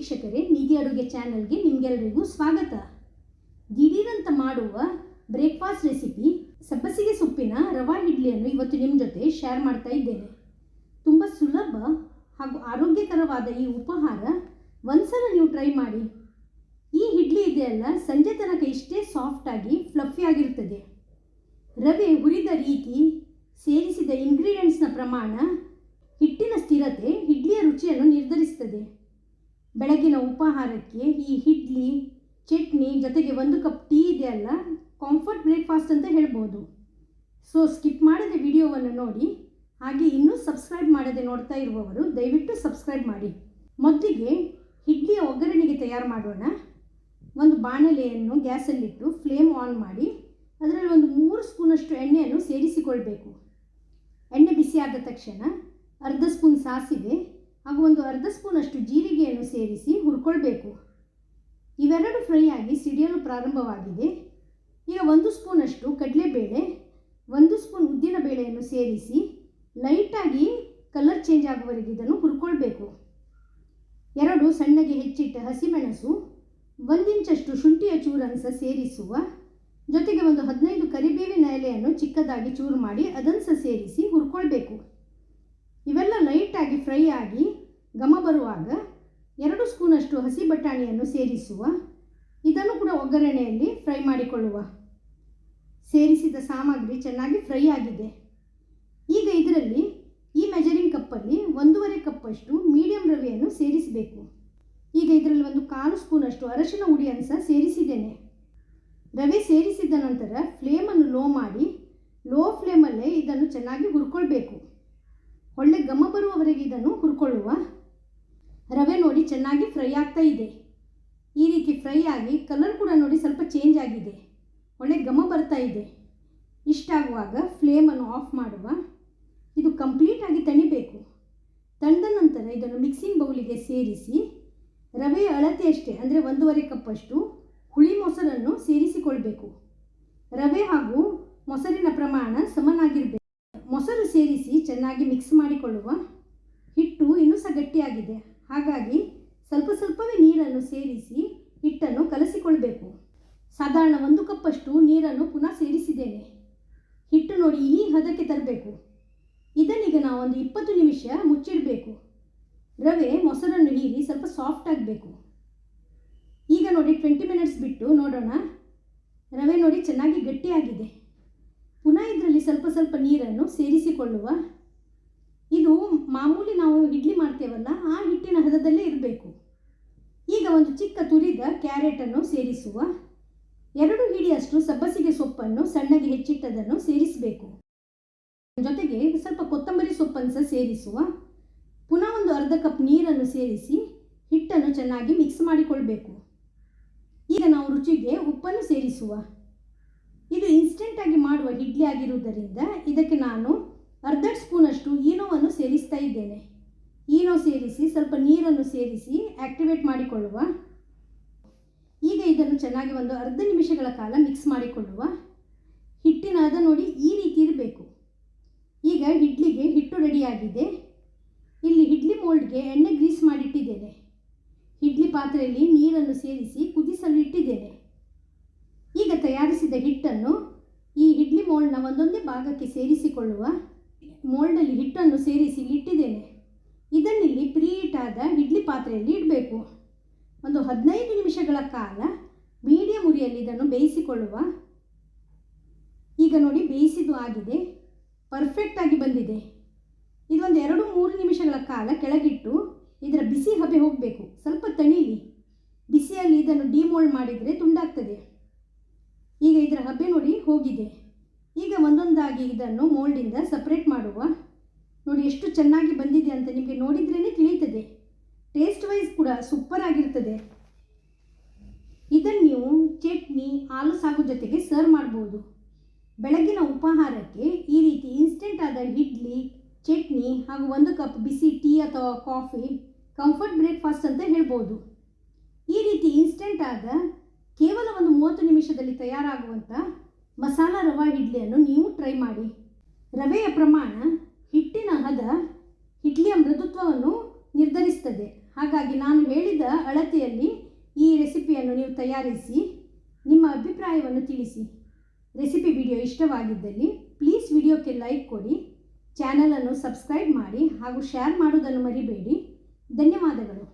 ವೀಕ್ಷಕರೇ, ನಿಧಿ ಅಡುಗೆ ಚಾನಲ್ಗೆ ನಿಮಗೆಲ್ಲರಿಗೂ ಸ್ವಾಗತ. ದಿಢೀರಂತ ಮಾಡುವ ಬ್ರೇಕ್ಫಾಸ್ಟ್ ರೆಸಿಪಿ ಸಬ್ಬಸಿಗೆ ಸೊಪ್ಪಿನ ರವಾ ಇಡ್ಲಿಯನ್ನು ಇವತ್ತು ನಿಮ್ಮ ಜೊತೆ ಶೇರ್ ಮಾಡ್ತಾ ಇದ್ದೇನೆ. ತುಂಬ ಸುಲಭ ಹಾಗೂ ಆರೋಗ್ಯಕರವಾದ ಈ ಉಪಹಾರ ಒಂದ್ಸಲ ನೀವು ಟ್ರೈ ಮಾಡಿ. ಈ ಇಡ್ಲಿ ಇದೆಯಲ್ಲ, ಸಂಜೆ ತನಕ ಇಷ್ಟೇ ಸಾಫ್ಟಾಗಿ ಫ್ಲಫಿ ಆಗಿರುತ್ತದೆ. ರವೆ ಹುರಿದ ರೀತಿ, ಸೇರಿಸಿದ ಇಂಗ್ರೀಡಿಯೆಂಟ್ಸ್ನ ಪ್ರಮಾಣ, ಹಿಟ್ಟಿನ ಸ್ಥಿರತೆ ಇಡ್ಲಿಯ ರುಚಿಯನ್ನು ನಿರ್ಧರಿಸುತ್ತದೆ. ಬೆಳಗಿನ ಉಪಹಾರಕ್ಕೆ ಈ ಇಡ್ಲಿ, ಚಟ್ನಿ ಜೊತೆಗೆ 1 ಕಪ್ ಟೀ ಇದೆಯಲ್ಲ, ಕಾಂಫರ್ಟ್ ಬ್ರೇಕ್ಫಾಸ್ಟ್ ಅಂತ ಹೇಳ್ಬೋದು. ಸೊ ಸ್ಕಿಪ್ ಮಾಡದೆ ವಿಡಿಯೋವನ್ನು ನೋಡಿ. ಹಾಗೆ ಇನ್ನೂ ಸಬ್ಸ್ಕ್ರೈಬ್ ಮಾಡದೆ ನೋಡ್ತಾ ಇರುವವರು ದಯವಿಟ್ಟು ಸಬ್ಸ್ಕ್ರೈಬ್ ಮಾಡಿ. ಮೊದಲಿಗೆ ಇಡ್ಲಿಯ ಒಗ್ಗರಣೆಗೆ ತಯಾರು ಮಾಡೋಣ. ಒಂದು ಬಾಣಲೆಯನ್ನು ಗ್ಯಾಸಲ್ಲಿಟ್ಟು ಫ್ಲೇಮ್ ಆನ್ ಮಾಡಿ ಅದರಲ್ಲಿ ಒಂದು 3 ಸ್ಪೂನಷ್ಟು ಎಣ್ಣೆಯನ್ನು ಸೇರಿಸಿಕೊಳ್ಬೇಕು. ಎಣ್ಣೆ ಬಿಸಿಯಾದ ತಕ್ಷಣ ಅರ್ಧ ಸ್ಪೂನ್ ಸಾಸಿವೆ ಹಾಗೂ ಒಂದು ಅರ್ಧ ಸ್ಪೂನಷ್ಟು ಜೀರಿಗೆಯನ್ನು ಸೇರಿಸಿ ಹುರ್ಕೊಳ್ಬೇಕು. ಇವೆರಡು ಫ್ರೈ ಆಗಿ ಸಿಡಿಯಲು ಪ್ರಾರಂಭವಾಗಿದೆ. ಈಗ 1 ಸ್ಪೂನಷ್ಟು ಕಡಲೆಬೇಳೆ, 1 ಸ್ಪೂನ್ ಉದ್ದಿನ ಬೇಳೆಯನ್ನು ಸೇರಿಸಿ ಲೈಟಾಗಿ ಕಲರ್ ಚೇಂಜ್ ಆಗುವವರೆಗೆ ಇದನ್ನು ಹುರ್ಕೊಳ್ಬೇಕು. 2 ಸಣ್ಣಗೆ ಹೆಚ್ಚಿಟ್ಟ ಹಸಿಮೆಣಸು, 1 ಇಂಚಷ್ಟು ಶುಂಠಿಯ ಚೂರನ್ನು ಸೇರಿಸುವ, ಜೊತೆಗೆ ಒಂದು 15 ಕರಿಬೇವಿನ ಎಲೆಯನ್ನು ಚಿಕ್ಕದಾಗಿ ಚೂರು ಮಾಡಿ ಅದನ್ನು ಸೇರಿಸಿ ಹುರ್ಕೊಳ್ಬೇಕು. ಇವೆಲ್ಲ ಲೈಟಾಗಿ ಫ್ರೈ ಆಗಿ ಘಮ ಬರುವಾಗ 2 ಸ್ಪೂನಷ್ಟು ಹಸಿ ಬಟಾಣಿಯನ್ನು ಸೇರಿಸುವ, ಇದನ್ನು ಕೂಡ ಒಗ್ಗರಣೆಯಲ್ಲಿ ಫ್ರೈ ಮಾಡಿಕೊಳ್ಳುವ. ಸೇರಿಸಿದ ಸಾಮಗ್ರಿ ಚೆನ್ನಾಗಿ ಫ್ರೈ ಆಗಿದೆ. ಈಗ ಇದರಲ್ಲಿ ಈ ಮೆಜರಿಂಗ್ ಕಪ್ಪಲ್ಲಿ 1.5 ಕಪ್ಪಷ್ಟು ಮೀಡಿಯಂ ರವೆಯನ್ನು ಸೇರಿಸಬೇಕು. ಈಗ ಇದರಲ್ಲಿ 1/4 ಸ್ಪೂನಷ್ಟು ಅರಶಿನ ಹುಡಿಯನ್ನು ಸೇರಿಸಿದ್ದೇನೆ. ರವೆ ಸೇರಿಸಿದ ನಂತರ ಫ್ಲೇಮನ್ನು ಲೋ ಮಾಡಿ ಲೋ ಫ್ಲೇಮಲ್ಲೇ ಇದನ್ನು ಚೆನ್ನಾಗಿ ಹುರ್ಕೊಳ್ಬೇಕು. ಒಳ್ಳೆ ಘಮ ಬರುವವರೆಗೆ ಇದನ್ನು ಹುರ್ಕೊಳ್ಳುವ. ರವೆ ನೋಡಿ ಚೆನ್ನಾಗಿ ಫ್ರೈ ಆಗ್ತಾ ಇದೆ. ಈ ರೀತಿ ಫ್ರೈ ಆಗಿ ಕಲರ್ ಕೂಡ ನೋಡಿ ಸ್ವಲ್ಪ ಚೇಂಜ್ ಆಗಿದೆ, ಒಳ್ಳೆ ಘಮ ಬರ್ತಾ ಇದೆ. ಇಷ್ಟಾಗುವಾಗ ಫ್ಲೇಮನ್ನು ಆಫ್ ಮಾಡುವ. ಇದು ಕಂಪ್ಲೀಟಾಗಿ ತಣಿಬೇಕು. ತಣ್ಣದ ನಂತರ ಇದನ್ನು ಮಿಕ್ಸಿಂಗ್ ಬೌಲಿಗೆ ಸೇರಿಸಿ ರವೆಯ ಅಳತೆಯಷ್ಟೇ ಅಂದರೆ 1.5 ಕಪ್ಪಷ್ಟು ಹುಳಿ ಮೊಸರನ್ನು ಸೇರಿಸಿಕೊಳ್ಬೇಕು. ರವೆ ಹಾಗೂ ಮೊಸರಿನ ಪ್ರಮಾಣ ಸಮನಾಗಿರಬೇಕು. ಮೊಸರು ಸೇರಿಸಿ ಚೆನ್ನಾಗಿ ಮಿಕ್ಸ್ ಮಾಡಿಕೊಳ್ಳುವ. ಹಿಟ್ಟು ಇನ್ನೂ ಸಹ ಗಟ್ಟಿಯಾಗಿದೆ, ಹಾಗಾಗಿ ಸ್ವಲ್ಪವೇ ನೀರನ್ನು ಸೇರಿಸಿ ಹಿಟ್ಟನ್ನು ಕಲಸಿಕೊಳ್ಬೇಕು. ಸಾಧಾರಣ 1 ಕಪ್ಪಷ್ಟು ನೀರನ್ನು ಪುನಃ ಸೇರಿಸಿದ್ದೇನೆ. ಹಿಟ್ಟು ನೋಡಿ ಈ ಹದಕ್ಕೆ ತರಬೇಕು. ಇದನ್ನೀಗ ನಾವು ಒಂದು 20 ನಿಮಿಷ ಮುಚ್ಚಿಡಬೇಕು. ರವೆ ಮೊಸರನ್ನು ಹೀರಿ ಸ್ವಲ್ಪ ಸಾಫ್ಟ್ ಆಗಬೇಕು. ಈಗ ನೋಡಿ 20 ಮಿನಿಟ್ಸ್ ಬಿಟ್ಟು ನೋಡೋಣ. ರವೆ ನೋಡಿ ಚೆನ್ನಾಗಿ ಗಟ್ಟಿಯಾಗಿದೆ. ಪುನಃ ಇದರಲ್ಲಿ ಸ್ವಲ್ಪ ನೀರನ್ನು ಸೇರಿಸಿಕೊಳ್ಳುವ. ಇದು ಮಾಮೂಲಿ ನಾವು ಇಡ್ಲಿ ಮಾಡ್ತೇವಲ್ಲ, ಆ ಹಿಟ್ಟಿನ ಹದದಲ್ಲೇ ಇರಬೇಕು. ಈಗ ಒಂದು ಚಿಕ್ಕ ತುರಿದ ಕ್ಯಾರೆಟನ್ನು ಸೇರಿಸುವ. 2 ಹಿಡಿಯಷ್ಟು ಸಬ್ಬಸಿಗೆ ಸೊಪ್ಪನ್ನು ಸಣ್ಣಗೆ ಹೆಚ್ಚಿಟ್ಟದನ್ನು ಸೇರಿಸಬೇಕು. ಜೊತೆಗೆ ಸ್ವಲ್ಪ ಕೊತ್ತಂಬರಿ ಸೊಪ್ಪನ್ನು ಸೇರಿಸುವ. ಪುನಃ ಒಂದು ಅರ್ಧ ಕಪ್ ನೀರನ್ನು ಸೇರಿಸಿ ಹಿಟ್ಟನ್ನು ಚೆನ್ನಾಗಿ ಮಿಕ್ಸ್ ಮಾಡಿಕೊಳ್ಬೇಕು. ಈಗ ನಾವು ರುಚಿಗೆ ಉಪ್ಪನ್ನು ಸೇರಿಸುವ. ಇದು ಇನ್ಸ್ಟೆಂಟಾಗಿ ಮಾಡುವ ಇಡ್ಲಿ ಆಗಿರುವುದರಿಂದ ಇದಕ್ಕೆ ನಾನು ಅರ್ಧ ಸ್ಪೂನಷ್ಟು ಈನೋವನ್ನು ಸೇರಿಸ್ತಾ ಇದ್ದೇನೆ. ಈನೋ ಸೇರಿಸಿ ಸ್ವಲ್ಪ ನೀರನ್ನು ಸೇರಿಸಿ ಆ್ಯಕ್ಟಿವೇಟ್ ಮಾಡಿಕೊಳ್ಳುವ. ಈಗ ಇದನ್ನು ಚೆನ್ನಾಗಿ ಒಂದು ಅರ್ಧ ನಿಮಿಷಗಳ ಕಾಲ ಮಿಕ್ಸ್ ಮಾಡಿಕೊಳ್ಳುವ. ಹಿಟ್ಟಿನ ಹದ ನೋಡಿ ಈ ರೀತಿ ಇರಬೇಕು. ಈಗ ಇಡ್ಲಿಗೆ ಹಿಟ್ಟು ರೆಡಿಯಾಗಿದೆ. ಇಲ್ಲಿ ಇಡ್ಲಿ ಮೋಲ್ಡ್ಗೆ ಎಣ್ಣೆ ಗ್ರೀಸ್ ಮಾಡಿಟ್ಟಿದ್ದೇನೆ. ಇಡ್ಲಿ ಪಾತ್ರೆಯಲ್ಲಿ ನೀರನ್ನು ಸೇರಿಸಿ ಕುದಿಸಲು ಇಟ್ಟಿದ್ದೇನೆ. ಈಗ ತಯಾರಿಸಿದ ಹಿಟ್ಟನ್ನು ಈ ಇಡ್ಲಿ ಮೋಲ್ಡ್ನ ಒಂದೊಂದೇ ಭಾಗಕ್ಕೆ ಸೇರಿಸಿಕೊಳ್ಳುವ. ಮೋಲ್ಡಲ್ಲಿ ಹಿಟ್ಟನ್ನು ಸೇರಿಸಿ ಇಟ್ಟಿದ್ದೇನೆ. ಇದನ್ನಿಲ್ಲಿ ಪ್ರೀಹೀಟ್ ಆದ ಇಡ್ಲಿ ಪಾತ್ರೆಯಲ್ಲಿ ಇಡಬೇಕು. ಒಂದು 15 ನಿಮಿಷಗಳ ಕಾಲ ಮೀಡಿಯಂ ಉರಿಯಲ್ಲಿ ಇದನ್ನು ಬೇಯಿಸಿಕೊಳ್ಳುವ. ಈಗ ನೋಡಿ ಬೇಯಿಸಿದ್ದು ಆಗಿದೆ, ಪರ್ಫೆಕ್ಟಾಗಿ ಬಂದಿದೆ. ಇದೊಂದು 2-3 ನಿಮಿಷಗಳ ಕಾಲ ಕೆಳಗಿಟ್ಟು ಇದರ ಬಿಸಿ ಹಬೆ ಹೋಗಬೇಕು. ಸ್ವಲ್ಪ ತಣೀಲಿ. ಬಿಸಿಯಲ್ಲಿ ಇದನ್ನು ಡಿಮೋಲ್ಡ್ ಮಾಡಿದರೆ ತುಂಡಾಗ್ತದೆ. ಈಗ ಇದರ ಹಬೆ ನೋಡಿ ಹೋಗಿದೆ. ಈಗ ಒಂದೊಂದಾಗಿ ಇದನ್ನು ಮೋಲ್ಡಿಂದ ಸಪ್ರೇಟ್ ಮಾಡುವ. ನೋಡಿ ಎಷ್ಟು ಚೆನ್ನಾಗಿ ಬಂದಿದೆ ಅಂತ ನಿಮಗೆ ನೋಡಿದ್ರೇ ತಿಳಿಯುತ್ತದೆ. ಟೇಸ್ಟ್ ವೈಸ್ ಕೂಡ ಸೂಪರ್ ಆಗಿರ್ತದೆ. ಇದನ್ನು ನೀವು ಚಟ್ನಿ, ಹಾಲು ಸಾಗು ಜೊತೆಗೆ ಸರ್ವ್ ಮಾಡ್ಬೋದು. ಬೆಳಗಿನ ಉಪಹಾರಕ್ಕೆ ಈ ರೀತಿ ಇನ್ಸ್ಟೆಂಟ್ ಆದ ಇಡ್ಲಿ, ಚಟ್ನಿ ಹಾಗೂ 1 ಕಪ್ ಬಿಸಿ ಟೀ ಅಥವಾ ಕಾಫಿ ಕಂಫರ್ಟ್ ಬ್ರೇಕ್ಫಾಸ್ಟ್ ಅಂತ ಹೇಳ್ಬೋದು. ಈ ರೀತಿ ಇನ್ಸ್ಟೆಂಟ್ ಆದ ಕೇವಲ ಒಂದು 30 ನಿಮಿಷದಲ್ಲಿ ತಯಾರಾಗುವಂಥ ಮಸಾಲ ರವಾ ಇಡ್ಲಿಯನ್ನು ನೀವು ಟ್ರೈ ಮಾಡಿ. ರವೆಯ ಪ್ರಮಾಣ, ಹಿಟ್ಟಿನ ಹದ ಇಡ್ಲಿಯ ಮೃದುತ್ವವನ್ನು ನಿರ್ಧರಿಸುತ್ತದೆ. ಹಾಗಾಗಿ ನಾನು ಹೇಳಿದ ಅಳತೆಯಲ್ಲಿ ಈ ರೆಸಿಪಿಯನ್ನು ನೀವು ತಯಾರಿಸಿ ನಿಮ್ಮ ಅಭಿಪ್ರಾಯವನ್ನು ತಿಳಿಸಿ. ರೆಸಿಪಿ ವಿಡಿಯೋ ಇಷ್ಟವಾಗಿದ್ದಲ್ಲಿ ಪ್ಲೀಸ್ ವಿಡಿಯೋಕ್ಕೆ ಲೈಕ್ ಕೊಡಿ, ಚಾನಲನ್ನು ಸಬ್ಸ್ಕ್ರೈಬ್ ಮಾಡಿ ಹಾಗೂ ಶೇರ್ ಮಾಡುವುದನ್ನು ಮರಿಬೇಡಿ. ಧನ್ಯವಾದಗಳು.